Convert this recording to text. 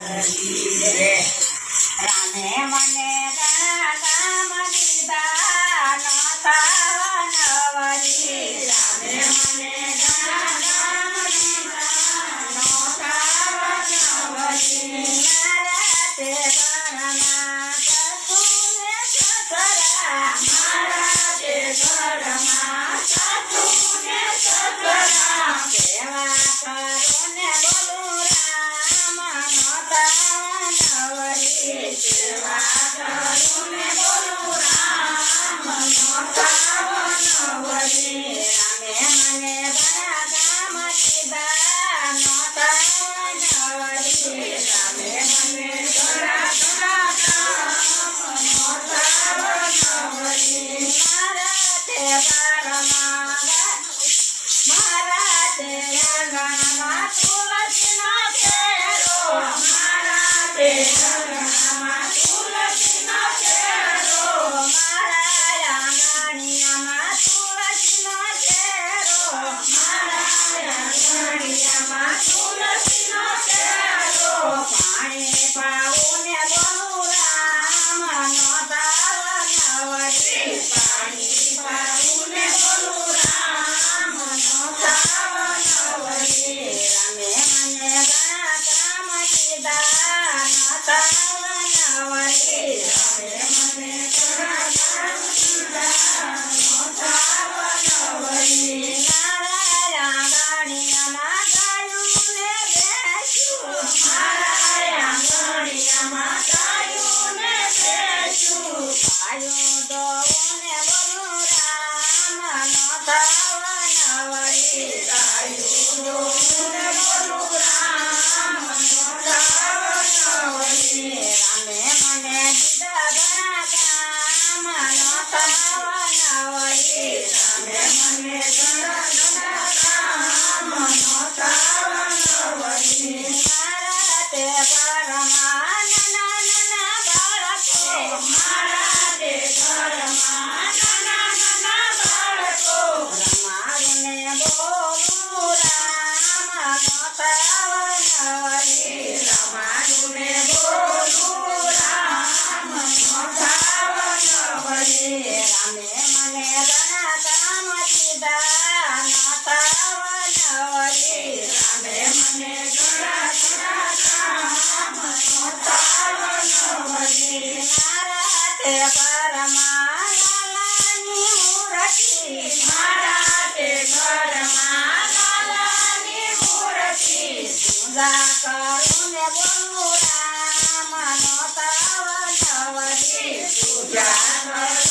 રામે મને ઘણા કામ દીધા નોતા નવરી રામે મને ઘણા કામ દીધા નોતા નવરી મારા તે ઘરમાં સાસુને સસરા મારા તે ઘરમાં સાસુને સસરા સેવા કરો ને બોલું રામ નોતા નવરી સેવા કરું ને બોલું રામ નોતા નવરી રામે મને ઘણા કામ દીધા નોતા નવરી રામે મને ઘણા કામ નોતા નવરી મારા તે ઘરમાં મારા તે આંગણમાં તુલસીનો કેરો મારા તે આંગણમાં તુલસીનો કેરો મારા આંગણિયામાં તુલસીનો કેરો મારા આંગણિયામાં તુલસીનો કેરો પાણી પાવું ને બોલું રામ નોતા નવરી પાણી પાવું ને બોલું રામ નોતા નવરી રામે મને ઘણા કામ દીધા નોતા નવરી રામે મને ઘણા કામ દીધા નોતા નવરી મારા આંગણિયામાં ગાયું ને ભેંસું મારા આંગણિયામાં ગાયું ને ભેંસું ગાયું દોવું ને બોલું રામ નોતા નવરી ગાયું દોવું ને બોલું રામ નોતા નવરી રામે મને દીધા ઘણા કામ નોતા નવરી રામે મને ઘણા કામ નોતા નવરી મારા તે ઘરમાં નાના બાળકો મારા તે ઘરમાં નાના બાળકો રમાડું ને બોલું રામ નોતા નવરી રમાડું ને બોલું રામ નોતા નવરી રામે મને ઘણા કામ દીધા નોતા નવરી રામે મને ઘણા કામ નોતા નવરી મારા તે ઘરમાં લાલાની મૂર્તિ મારા તે ઘરમાં લાલાની મૂર્તિ પૂજા કરું ને બોલું રામ નોતા નવરી પૂજા કરું